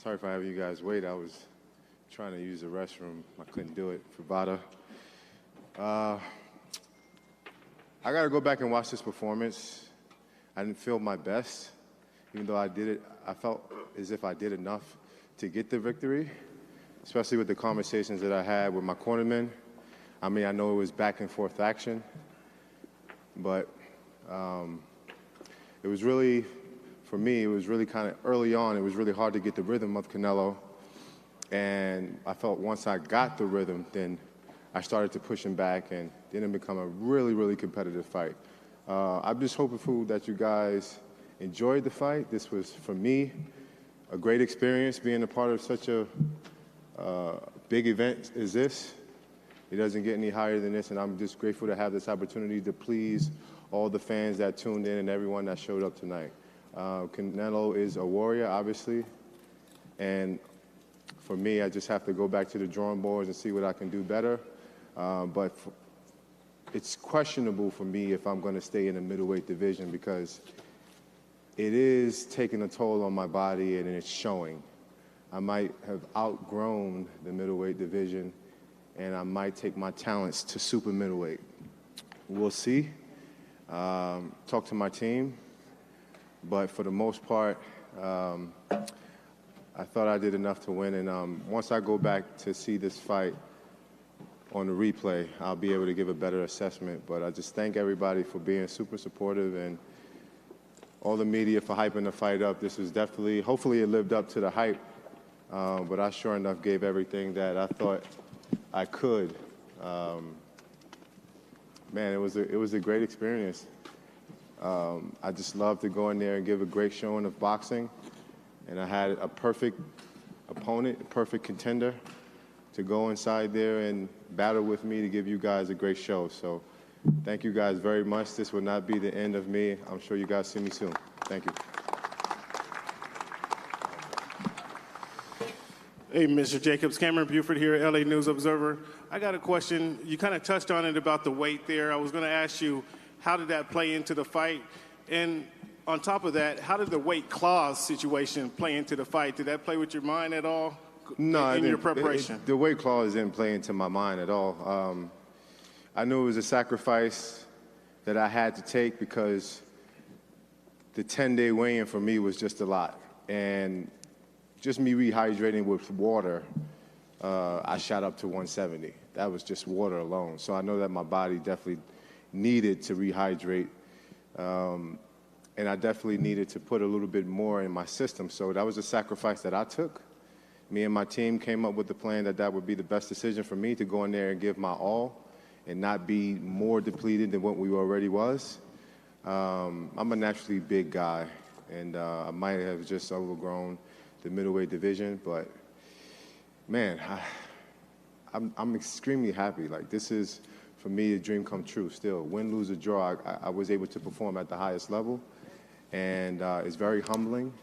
Sorry for having you guys wait. I was trying to use the restroom. I couldn't do it for Vada. I got to go back and watch this performance. I didn't feel my best. Even though I did it, I felt as if I did enough to get the victory, especially with the conversations that I had with my cornermen. I mean, I know it was back and forth action, but it was really, for me, it was really kind of early on, it was really hard to get the rhythm of Canelo. And I felt once I got the rhythm, then I started to push him back, and then it became a really, really competitive fight. I'm just hopeful that you guys enjoyed the fight. This was, for me, a great experience being a part of such a big event as this. It doesn't get any higher than this, and I'm just grateful to have this opportunity to please all the fans that tuned in and everyone that showed up tonight. Canelo is a warrior, obviously, and for me, I just have to go back to the drawing boards and see what I can do better. But it's questionable for me if I'm going to stay in the middleweight division because it is taking a toll on my body and it's showing. I might have outgrown the middleweight division and I might take my talents to super middleweight. We'll see. Talk to my team. But for the most part, I thought I did enough to win. And once I go back to see this fight on the replay, I'll be able to give a better assessment. But I just thank everybody for being super supportive and all the media for hyping the fight up. This was definitely, hopefully it lived up to the hype. But I sure enough gave everything that I thought I could. Man, it was a great experience. I just love to go in there and give a great showing of boxing. And I had a perfect opponent, a perfect contender to go inside there and battle with me to give you guys a great show. So thank you guys very much. This will not be the end of me. I'm sure you guys see me soon. Thank you. Hey, Mr. Jacobs, Cameron Buford here, LA News Observer. I got a question. You kind of touched on it about the weight there. I was going to ask you, how did that play into the fight? And on top of that, how did the weight clause situation play into the fight? Did that play with your mind at all? No, in your preparation? The weight clause didn't play into my mind at all. I knew it was a sacrifice that I had to take because the 10-day weigh-in for me was just a lot. And just me rehydrating with water, I shot up to 170. That was just water alone. So I know that my body definitely needed to rehydrate. And I definitely needed to put a little bit more in my system. So that was a sacrifice that I took. Me and my team came up with the plan that that would be the best decision for me to go in there and give my all and not be more depleted than what we already was. I'm a naturally big guy, and I might have just overgrown the middleweight division, but man, I'm extremely happy. Like, this is, for me, a dream come true still. Win, lose, or draw, I was able to perform at the highest level, and it's very humbling.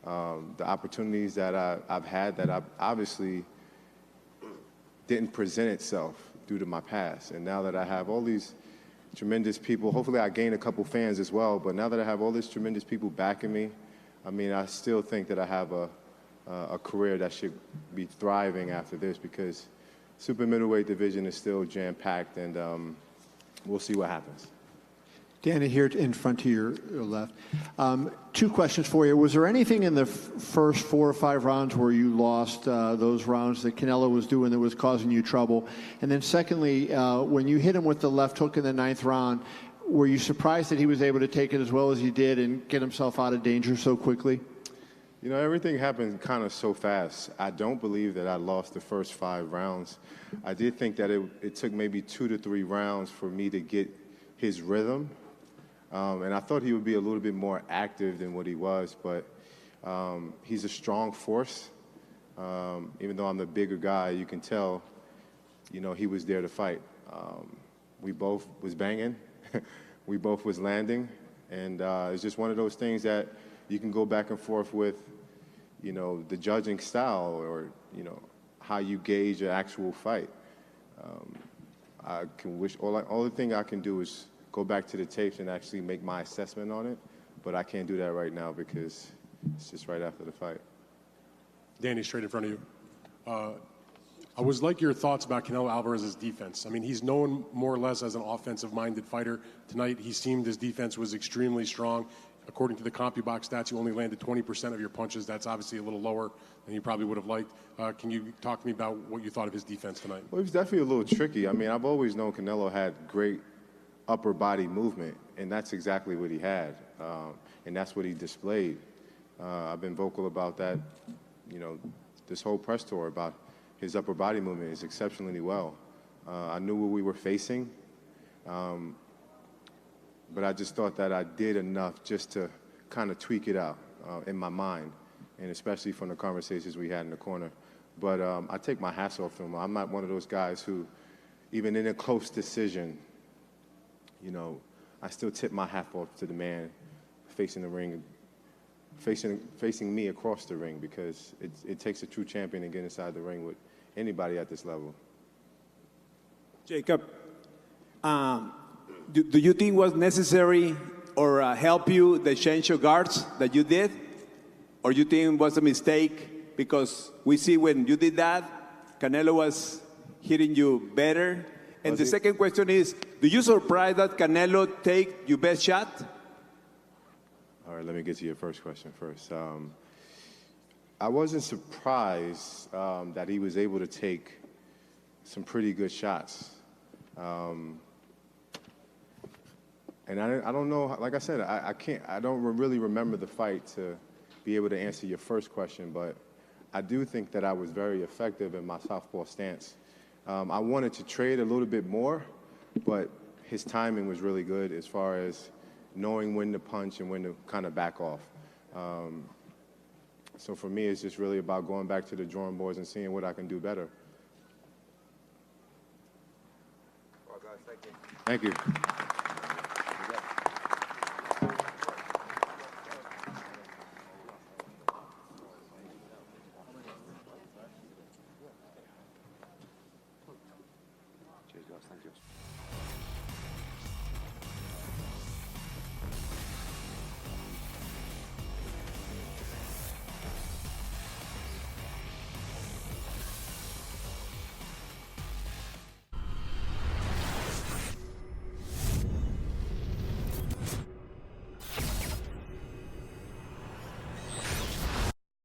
The opportunities that I've had that I obviously didn't present itself due to my past. And now that I have all these tremendous people, hopefully I gain a couple fans as well, but now that I have all these tremendous people backing me, I mean, I still think that I have a career that should be thriving after this because super middleweight division is still jam-packed, and we'll see what happens. Danny, here in front to your left. Two questions for you. Was there anything in the first 4 or 5 rounds where you lost those rounds that Canelo was doing that was causing you trouble? And then secondly, when you hit him with the left hook in the 9th round, were you surprised that he was able to take it as well as he did and get himself out of danger so quickly? You know, everything happened kind of so fast. I don't believe that I lost the first 5 rounds. I did think that it took maybe 2 to 3 rounds for me to get his rhythm. And I thought he would be a little bit more active than what he was, but He's a strong force. Even though I'm the bigger guy, you can tell, he was there to fight. We both was banging. We both was landing. And it's just one of those things that you can go back and forth with, the judging style or, how you gauge an actual fight. I can wish, all the thing I can do is go back to the tapes and actually make my assessment on it. But I can't do that right now because it's just right after the fight. Danny, straight in front of you. I was like your thoughts about Canelo Alvarez's defense. I mean, he's known more or less as an offensive-minded fighter. Tonight, he seemed his defense was extremely strong. According to the CompuBox stats, you only landed 20% of your punches. That's obviously a little lower than you probably would have liked. Can you talk to me about what you thought of his defense tonight? Well, it was definitely a little tricky. I mean, I've always known Canelo had great upper body movement, and that's exactly what he had, and that's what he displayed. I've been vocal about that, this whole press tour about his upper body movement is exceptionally well. I knew what we were facing, but I just thought that I did enough just to kind of tweak it out in my mind, and especially from the conversations we had in the corner. But I take my hats off to him. I'm not one of those guys who, even in a close decision, I still tip my hat off to the man facing the ring, facing me across the ring, because it takes a true champion to get inside the ring with anybody at this level. Jacob, do you think was necessary or help you the change of guards that you did? Or you think it was a mistake? Because we see when you did that, Canelo was hitting you better. And the second question is, do you surprise that Canelo take your best shot? All right, let me get to your first question first. I wasn't surprised that he was able to take some pretty good shots. And I don't know, like I said, I don't really remember the fight to be able to answer your first question, but I do think that I was very effective in my southpaw stance. I wanted to trade a little bit more, but his timing was really good as far as knowing when to punch and when to kind of back off. So for me, it's just really about going back to the drawing boards and seeing what I can do better. Well, guys, thank you. Thank you.